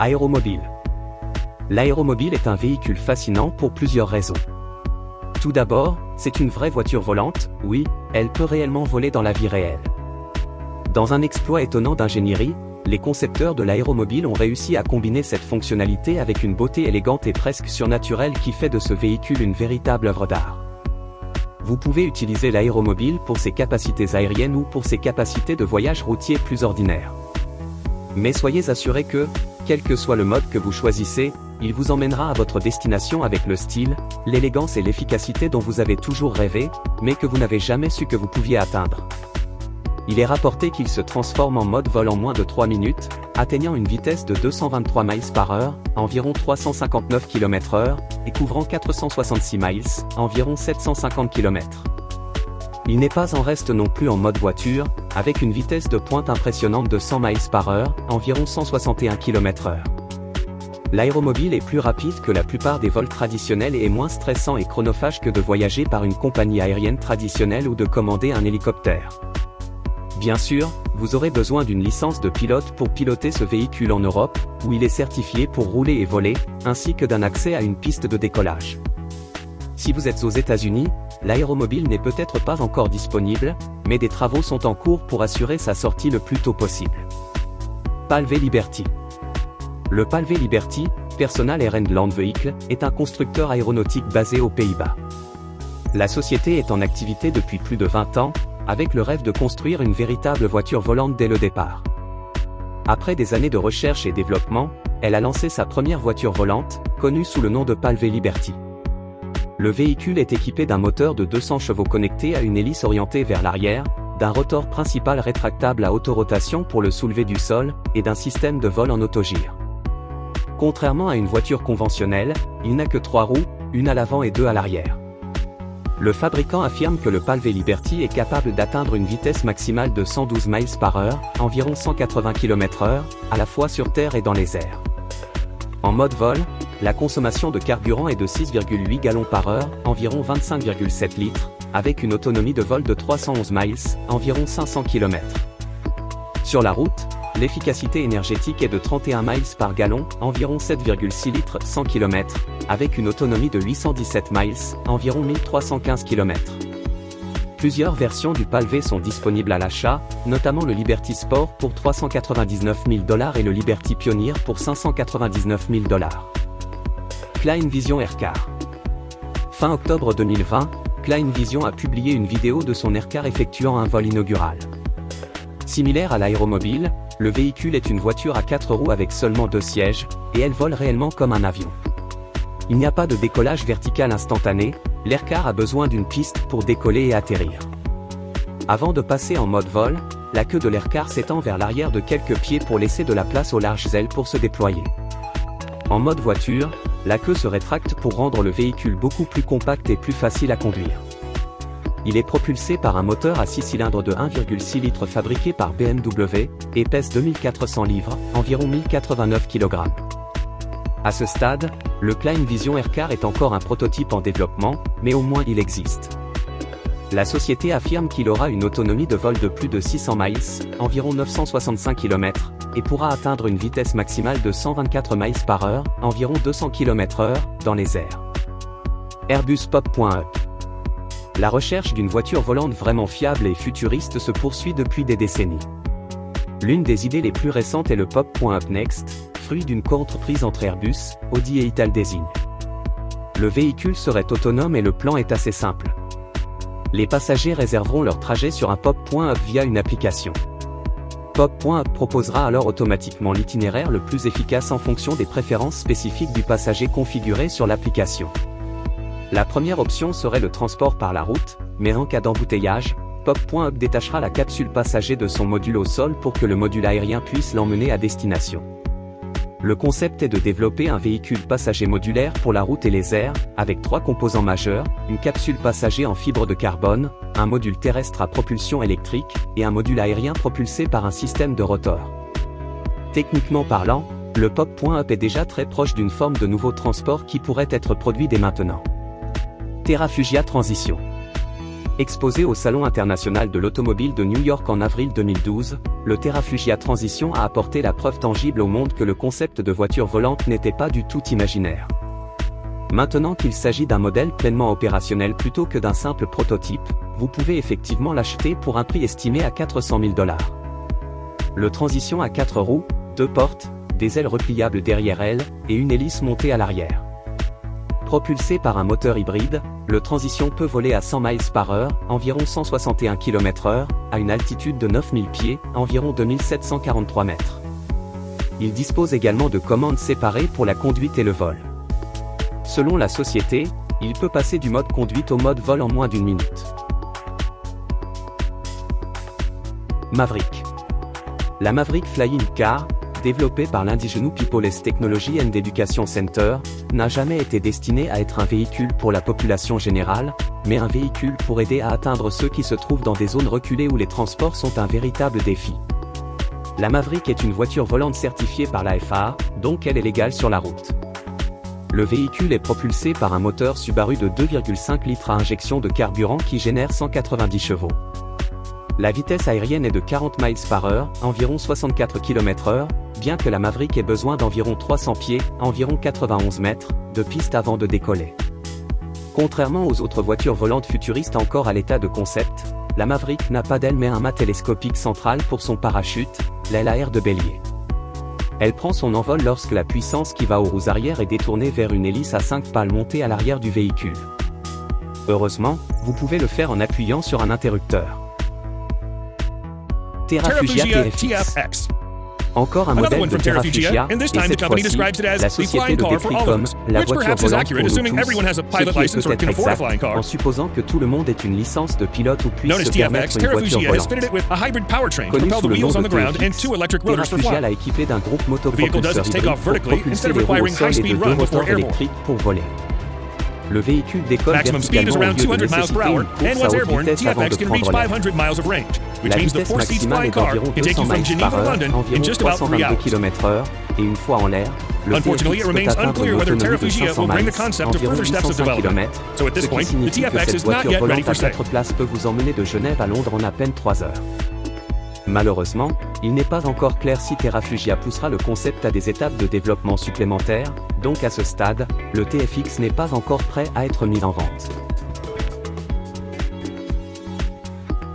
Aéromobile. L'aéromobile est un véhicule fascinant pour plusieurs raisons. Tout d'abord, c'est une vraie voiture volante, oui, elle peut réellement voler dans la vie réelle. Dans un exploit étonnant d'ingénierie, les concepteurs de l'aéromobile ont réussi à combiner cette fonctionnalité avec une beauté élégante et presque surnaturelle qui fait de ce véhicule une véritable œuvre d'art. Vous pouvez utiliser l'aéromobile pour ses capacités aériennes ou pour ses capacités de voyage routier plus ordinaires. Mais soyez assurés que, quel que soit le mode que vous choisissez, il vous emmènera à votre destination avec le style, l'élégance et l'efficacité dont vous avez toujours rêvé, mais que vous n'avez jamais su que vous pouviez atteindre. Il est rapporté qu'il se transforme en mode vol en moins de 3 minutes, atteignant une vitesse de 223 miles par heure, environ 359 km/h, et couvrant 466 miles, environ 750 km. Il n'est pas en reste non plus en mode voiture, avec une vitesse de pointe impressionnante de 100 miles par heure, environ 161 km/h. L'aéromobile est plus rapide que la plupart des vols traditionnels et est moins stressant et chronophage que de voyager par une compagnie aérienne traditionnelle ou de commander un hélicoptère. Bien sûr, vous aurez besoin d'une licence de pilote pour piloter ce véhicule en Europe, où il est certifié pour rouler et voler, ainsi que d'un accès à une piste de décollage. Si vous êtes aux États-Unis, l'aéromobile n'est peut-être pas encore disponible, mais des travaux sont en cours pour assurer sa sortie le plus tôt possible. Palvé Liberty. Le Palvé Liberty, Personal Air and Land Vehicle, est un constructeur aéronautique basé aux Pays-Bas. La société est en activité depuis plus de 20 ans, avec le rêve de construire une véritable voiture volante dès le départ. Après des années de recherche et développement, elle a lancé sa première voiture volante, connue sous le nom de Palvé Liberty. Le véhicule est équipé d'un moteur de 200 chevaux connecté à une hélice orientée vers l'arrière, d'un rotor principal rétractable à autorotation pour le soulever du sol, et d'un système de vol en autogire. Contrairement à une voiture conventionnelle, il n'a que 3 roues, une à l'avant et 2 à l'arrière. Le fabricant affirme que le Palvé Liberty est capable d'atteindre une vitesse maximale de 112 miles par heure, environ 180 km/h, à la fois sur terre et dans les airs. En mode vol, la consommation de carburant est de 6,8 gallons par heure, environ 25,7 litres, avec une autonomie de vol de 311 miles, environ 500 km. Sur la route, l'efficacité énergétique est de 31 miles par gallon, environ 7,6 litres 100 km, avec une autonomie de 817 miles, environ 1315 km. Plusieurs versions du Palvé sont disponibles à l'achat, notamment le Liberty Sport pour $399 000 et le Liberty Pioneer pour $599 000. Klein Vision Aircar. Fin octobre 2020, Klein Vision a publié une vidéo de son Aircar effectuant un vol inaugural. Similaire à l'aéromobile, le véhicule est une voiture à 4 roues avec seulement 2 sièges, et elle vole réellement comme un avion. Il n'y a pas de décollage vertical instantané, l'Aircar a besoin d'une piste pour décoller et atterrir. Avant de passer en mode vol, la queue de l'Aircar s'étend vers l'arrière de quelques pieds pour laisser de la place aux larges ailes pour se déployer. En mode voiture, la queue se rétracte pour rendre le véhicule beaucoup plus compact et plus facile à conduire. Il est propulsé par un moteur à 6 cylindres de 1,6 litres fabriqué par BMW, et pèse 2400 livres, environ 1089 kg. À ce stade, le Klein Vision Aircar est encore un prototype en développement, mais au moins il existe. La société affirme qu'il aura une autonomie de vol de plus de 600 miles, environ 965 km, et pourra atteindre une vitesse maximale de 124 miles par heure, environ 200 km/h, dans les airs. Airbus Pop.up. La recherche d'une voiture volante vraiment fiable et futuriste se poursuit depuis des décennies. L'une des idées les plus récentes est le Pop.up Next, fruit d'une coentreprise entre Airbus, Audi et Italdesign. Le véhicule serait autonome et le plan est assez simple. Les passagers réserveront leur trajet sur un Pop.up via une application. Pop.up proposera alors automatiquement l'itinéraire le plus efficace en fonction des préférences spécifiques du passager configuré sur l'application. La première option serait le transport par la route, mais en cas d'embouteillage, Pop.up détachera la capsule passager de son module au sol pour que le module aérien puisse l'emmener à destination. Le concept est de développer un véhicule passager modulaire pour la route et les airs, avec 3 composants majeurs, une capsule passager en fibre de carbone, un module terrestre à propulsion électrique, et un module aérien propulsé par un système de rotor. Techniquement parlant, le Pop.up est déjà très proche d'une forme de nouveau transport qui pourrait être produit dès maintenant. Terrafugia Transition. Exposé au Salon international de l'automobile de New York en avril 2012, le Terrafugia Transition a apporté la preuve tangible au monde que le concept de voiture volante n'était pas du tout imaginaire. Maintenant qu'il s'agit d'un modèle pleinement opérationnel plutôt que d'un simple prototype, vous pouvez effectivement l'acheter pour un prix estimé à 400 000 $. Le Transition a 4 roues, 2 portes, des ailes repliables derrière elle, et une hélice montée à l'arrière. Propulsé par un moteur hybride, le Transition peut voler à 100 miles par heure, environ 161 km/h, à une altitude de 9000 pieds, environ 2743 mètres. Il dispose également de commandes séparées pour la conduite et le vol. Selon la société, il peut passer du mode conduite au mode vol en moins d'une minute. Maverick. La Maverick Flying Car, développée par l'Indigenous Peoples Technology and Education Center, n'a jamais été destinée à être un véhicule pour la population générale, mais un véhicule pour aider à atteindre ceux qui se trouvent dans des zones reculées où les transports sont un véritable défi. La Maverick est une voiture volante certifiée par la FAA, donc elle est légale sur la route. Le véhicule est propulsé par un moteur Subaru de 2,5 litres à injection de carburant qui génère 190 chevaux. La vitesse aérienne est de 40 miles par heure, environ 64 km/h, bien que la Maverick ait besoin d'environ 300 pieds, environ 91 mètres, de piste avant de décoller. Contrairement aux autres voitures volantes futuristes encore à l'état de concept, la Maverick n'a pas d'aile mais un mât télescopique central pour son parachute, l'aile à air de bélier. Elle prend son envol lorsque la puissance qui va aux roues arrière est détournée vers une hélice à 5 pales montée à l'arrière du véhicule. Heureusement, vous pouvez le faire en appuyant sur un interrupteur. Terrafugia TFX. Encore un modèle de Terrafugia, et cette fois-ci, la société le décrit comme la voiture volante pour nous tous, ce qui est peut-être exact, en supposant que tout le monde ait une licence de pilote ou puisse se permettre une voiture volante. Connu sous le nom de TFX, Terrafugia l'a équipé d'un groupe motopropulseur hybride pour propulser les roues au sol et de 2 moteurs électriques pour voler. Le véhicule décolle verticalement au lieu de nécessiter une course à haute vitesse avant de prendre l'air. La vitesse maximale est d'environ 200 miles par heure, environ 322 km/h, et une fois en l'air, le TFX peut atteindre une autonomie de 500 miles, environ 805 km, ce qui signifie que cette voiture volante à 4 places peut vous emmener de Genève à Londres en à peine 3 heures. Malheureusement, il n'est pas encore clair si Terrafugia poussera le concept à des étapes de développement supplémentaires, donc à ce stade, le TFX n'est pas encore prêt à être mis en vente.